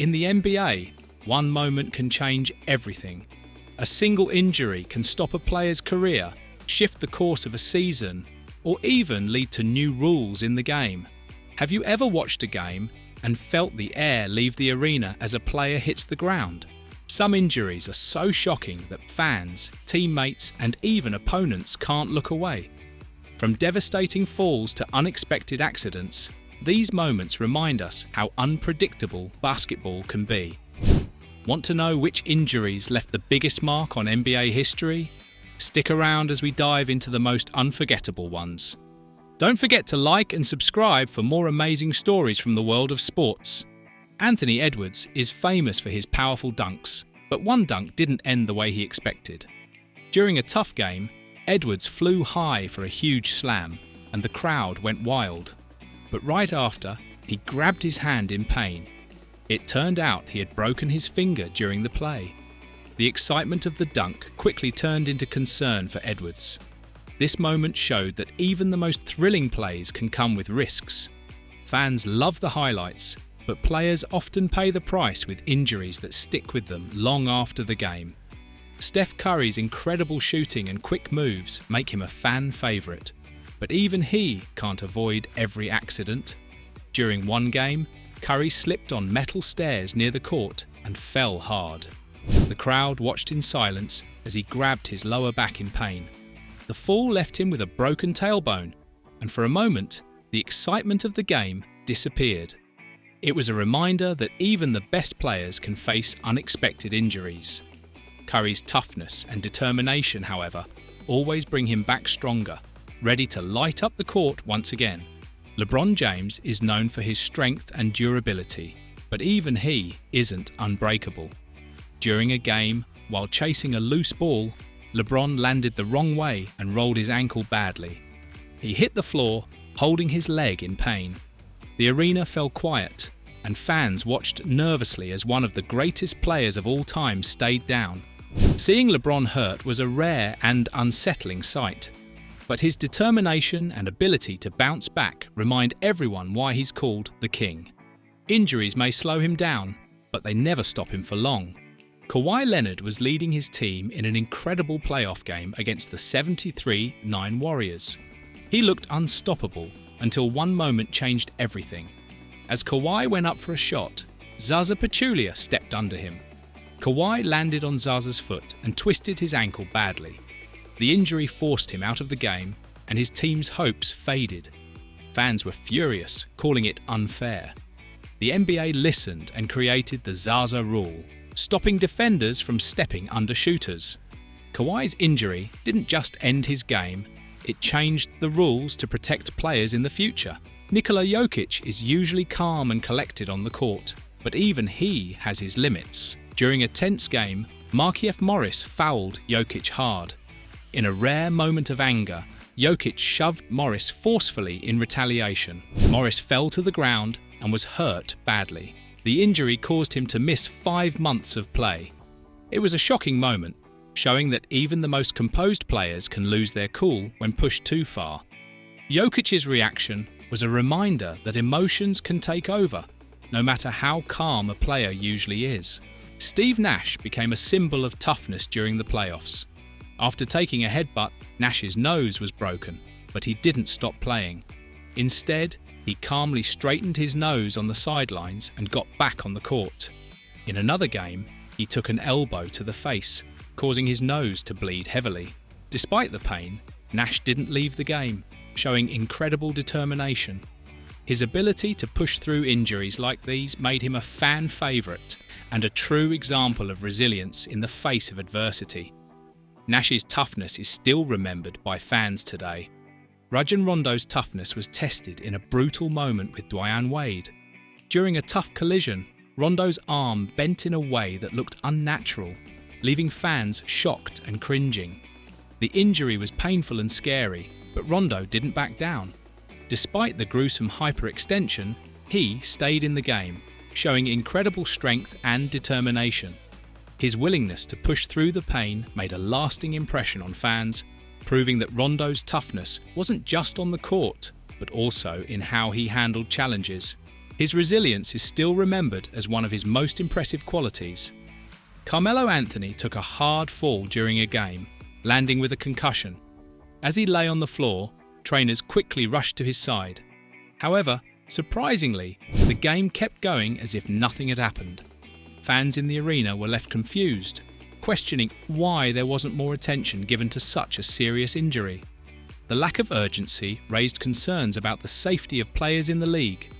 In the NBA, one moment can change everything. A single injury can stop a player's career, shift the course of a season, or even lead to new rules in the game. Have you ever watched a game and felt the air leave the arena as a player hits the ground? Some injuries are so shocking that fans, teammates, and even opponents can't look away. From devastating falls to unexpected accidents, these moments remind us how unpredictable basketball can be. Want to know which injuries left the biggest mark on NBA history? Stick around as we dive into the most unforgettable ones. Don't forget to like and subscribe for more amazing stories from the world of sports. Anthony Edwards is famous for his powerful dunks, but one dunk didn't end the way he expected. During a tough game, Edwards flew high for a huge slam, and the crowd went wild. But right after, he grabbed his hand in pain. It turned out he had broken his finger during the play. The excitement of the dunk quickly turned into concern for Edwards. This moment showed that even the most thrilling plays can come with risks. Fans love the highlights, but players often pay the price with injuries that stick with them long after the game. Steph Curry's incredible shooting and quick moves make him a fan favourite, but even he can't avoid every accident. During one game, Curry slipped on metal stairs near the court and fell hard. The crowd watched in silence as he grabbed his lower back in pain. The fall left him with a broken tailbone, and for a moment, the excitement of the game disappeared. It was a reminder that even the best players can face unexpected injuries. Curry's toughness and determination, however, always bring him back stronger, ready to light up the court once again. LeBron James is known for his strength and durability, but even he isn't unbreakable. During a game, while chasing a loose ball, LeBron landed the wrong way and rolled his ankle badly. He hit the floor, holding his leg in pain. The arena fell quiet, and fans watched nervously as one of the greatest players of all time stayed down. Seeing LeBron hurt was a rare and unsettling sight, but his determination and ability to bounce back remind everyone why he's called the King. Injuries may slow him down, but they never stop him for long. Kawhi Leonard was leading his team in an incredible playoff game against the 73-9 Warriors. He looked unstoppable until one moment changed everything. As Kawhi went up for a shot, Zaza Pachulia stepped under him. Kawhi landed on Zaza's foot and twisted his ankle badly. The injury forced him out of the game, and his team's hopes faded. Fans were furious, calling it unfair. The NBA listened and created the Zaza rule, stopping defenders from stepping under shooters. Kawhi's injury didn't just end his game, it changed the rules to protect players in the future. Nikola Jokic is usually calm and collected on the court, but even he has his limits. During a tense game, Markieff Morris fouled Jokic hard. In a rare moment of anger, Jokic shoved Morris forcefully in retaliation. Morris fell to the ground and was hurt badly. The injury caused him to miss 5 months of play. It was a shocking moment, showing that even the most composed players can lose their cool when pushed too far. Jokic's reaction was a reminder that emotions can take over, no matter how calm a player usually is. Steve Nash became a symbol of toughness during the playoffs. After taking a headbutt, Nash's nose was broken, but he didn't stop playing. Instead, he calmly straightened his nose on the sidelines and got back on the court. In another game, he took an elbow to the face, causing his nose to bleed heavily. Despite the pain, Nash didn't leave the game, showing incredible determination. His ability to push through injuries like these made him a fan favourite and a true example of resilience in the face of adversity. Nash's toughness is still remembered by fans today. Rajon Rondo's toughness was tested in a brutal moment with Dwyane Wade. During a tough collision, Rondo's arm bent in a way that looked unnatural, leaving fans shocked and cringing. The injury was painful and scary, but Rondo didn't back down. Despite the gruesome hyperextension, he stayed in the game, showing incredible strength and determination. His willingness to push through the pain made a lasting impression on fans, proving that Rondo's toughness wasn't just on the court, but also in how he handled challenges. His resilience is still remembered as one of his most impressive qualities. Carmelo Anthony took a hard fall during a game, landing with a concussion. As he lay on the floor, trainers quickly rushed to his side. However, surprisingly, the game kept going as if nothing had happened. Fans in the arena were left confused, questioning why there wasn't more attention given to such a serious injury. The lack of urgency raised concerns about the safety of players in the league.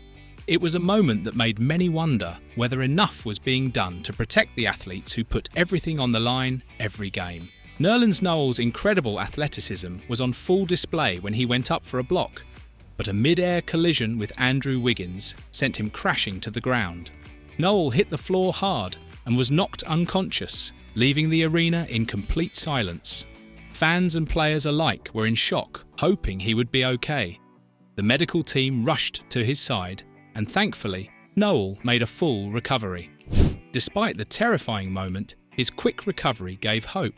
It was a moment that made many wonder whether enough was being done to protect the athletes who put everything on the line every game. Nerlens Noel's incredible athleticism was on full display when he went up for a block, but a mid-air collision with Andrew Wiggins sent him crashing to the ground. Noel hit the floor hard and was knocked unconscious, leaving the arena in complete silence. Fans and players alike were in shock, hoping he would be okay. The medical team rushed to his side, and thankfully, Noel made a full recovery. Despite the terrifying moment, his quick recovery gave hope,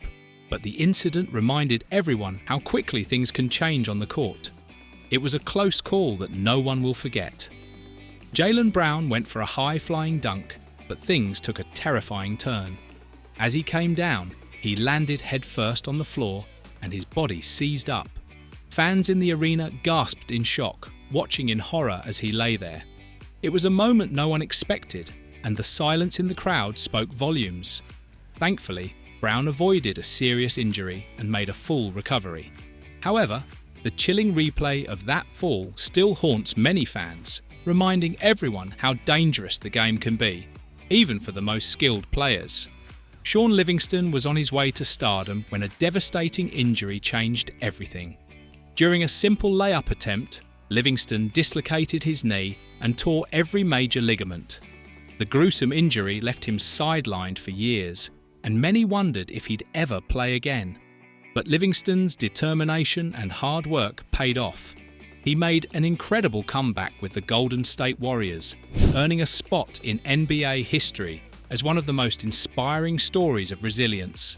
but the incident reminded everyone how quickly things can change on the court. It was a close call that no one will forget. Jaylen Brown went for a high-flying dunk, but things took a terrifying turn. As he came down, he landed headfirst on the floor and his body seized up. Fans in the arena gasped in shock, watching in horror as he lay there. It was a moment no one expected, and the silence in the crowd spoke volumes. Thankfully, Brown avoided a serious injury and made a full recovery. However, the chilling replay of that fall still haunts many fans, reminding everyone how dangerous the game can be, even for the most skilled players. Shaun Livingston was on his way to stardom when a devastating injury changed everything. During a simple layup attempt, Livingston dislocated his knee and tore every major ligament. The gruesome injury left him sidelined for years, and many wondered if he'd ever play again. But Livingston's determination and hard work paid off. He made an incredible comeback with the Golden State Warriors, earning a spot in NBA history as one of the most inspiring stories of resilience.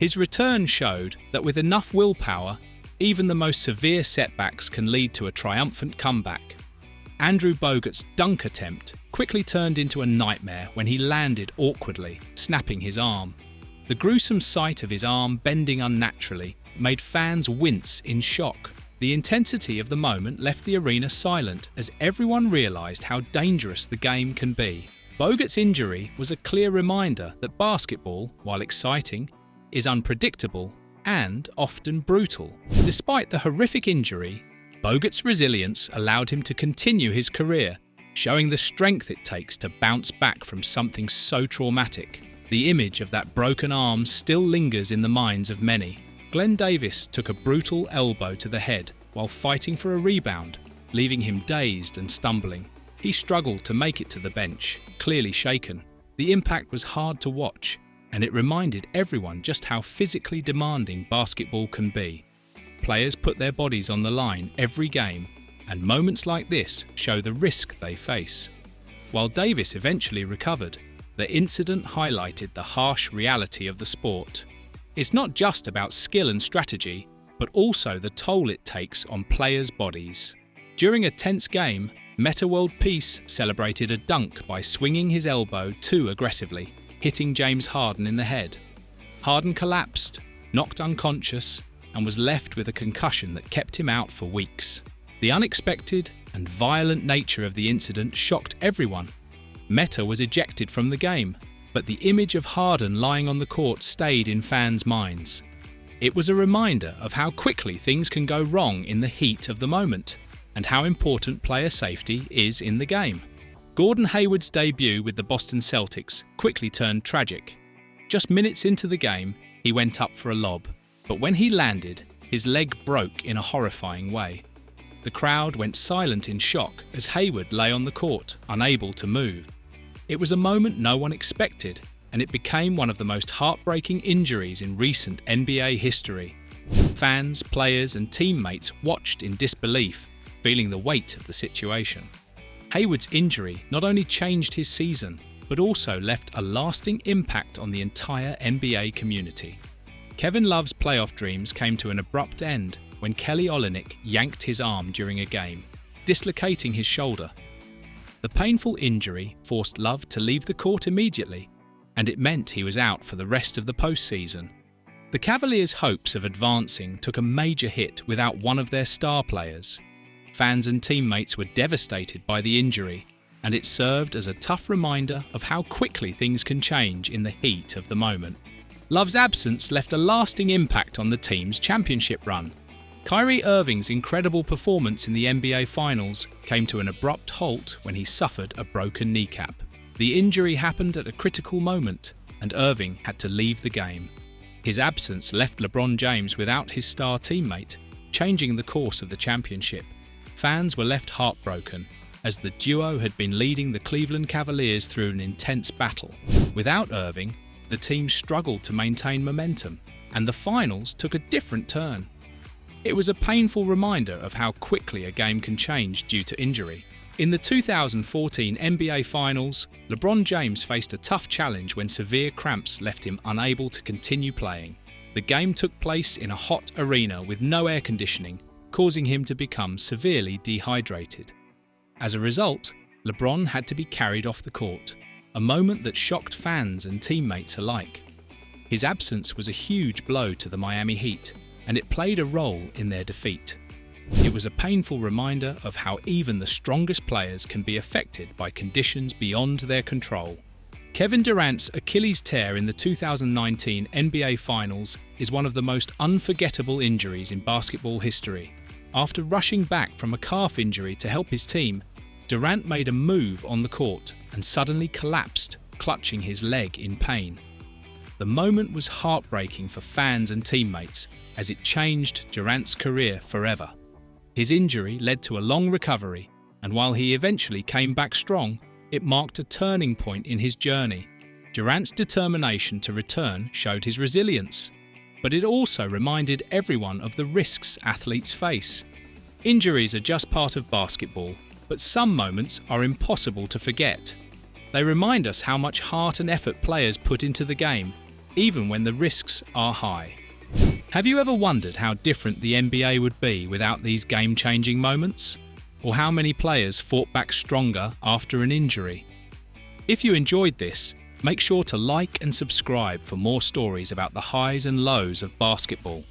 His return showed that with enough willpower, even the most severe setbacks can lead to a triumphant comeback. Andrew Bogut's dunk attempt quickly turned into a nightmare when he landed awkwardly, snapping his arm. The gruesome sight of his arm bending unnaturally made fans wince in shock. The intensity of the moment left the arena silent as everyone realised how dangerous the game can be. Bogut's injury was a clear reminder that basketball, while exciting, is unpredictable and often brutal. Despite the horrific injury, Bogut's resilience allowed him to continue his career, showing the strength it takes to bounce back from something so traumatic. The image of that broken arm still lingers in the minds of many. Glen Davis took a brutal elbow to the head while fighting for a rebound, leaving him dazed and stumbling. He struggled to make it to the bench, clearly shaken. The impact was hard to watch, and it reminded everyone just how physically demanding basketball can be. Players put their bodies on the line every game, and moments like this show the risk they face. While Davis eventually recovered, the incident highlighted the harsh reality of the sport. It's not just about skill and strategy, but also the toll it takes on players' bodies. During a tense game, Meta World Peace celebrated a dunk by swinging his elbow too aggressively, hitting James Harden in the head. Harden collapsed, knocked unconscious, and was left with a concussion that kept him out for weeks. The unexpected and violent nature of the incident shocked everyone. Meta was ejected from the game, but the image of Harden lying on the court stayed in fans' minds. It was a reminder of how quickly things can go wrong in the heat of the moment, and how important player safety is in the game. Gordon Hayward's debut with the Boston Celtics quickly turned tragic. Just minutes into the game, he went up for a lob, but when he landed, his leg broke in a horrifying way. The crowd went silent in shock as Hayward lay on the court, unable to move. It was a moment no one expected, and it became one of the most heartbreaking injuries in recent NBA history. Fans, players, and teammates watched in disbelief, feeling the weight of the situation. Hayward's injury not only changed his season, but also left a lasting impact on the entire NBA community. Kevin Love's playoff dreams came to an abrupt end when Kelly Olynyk yanked his arm during a game, dislocating his shoulder. The painful injury forced Love to leave the court immediately, and it meant he was out for the rest of the postseason. The Cavaliers' hopes of advancing took a major hit without one of their star players. Fans and teammates were devastated by the injury, and it served as a tough reminder of how quickly things can change in the heat of the moment. Love's absence left a lasting impact on the team's championship run. Kyrie Irving's incredible performance in the NBA Finals came to an abrupt halt when he suffered a broken kneecap. The injury happened at a critical moment, and Irving had to leave the game. His absence left LeBron James without his star teammate, changing the course of the championship. Fans were left heartbroken, as the duo had been leading the Cleveland Cavaliers through an intense battle. Without Irving, the team struggled to maintain momentum, and the finals took a different turn. It was a painful reminder of how quickly a game can change due to injury. In the 2014 NBA Finals, LeBron James faced a tough challenge when severe cramps left him unable to continue playing. The game took place in a hot arena with no air conditioning, causing him to become severely dehydrated. As a result, LeBron had to be carried off the court, a moment that shocked fans and teammates alike. His absence was a huge blow to the Miami Heat, and it played a role in their defeat. It was a painful reminder of how even the strongest players can be affected by conditions beyond their control. Kevin Durant's Achilles tear in the 2019 NBA Finals is one of the most unforgettable injuries in basketball history. After rushing back from a calf injury to help his team, Durant made a move on the court and suddenly collapsed, clutching his leg in pain. The moment was heartbreaking for fans and teammates, as it changed Durant's career forever. His injury led to a long recovery, and while he eventually came back strong, it marked a turning point in his journey. Durant's determination to return showed his resilience, but it also reminded everyone of the risks athletes face. Injuries are just part of basketball, but some moments are impossible to forget. They remind us how much heart and effort players put into the game, even when the risks are high. Have you ever wondered how different the NBA would be without these game-changing moments? Or how many players fought back stronger after an injury? If you enjoyed this, make sure to like and subscribe for more stories about the highs and lows of basketball.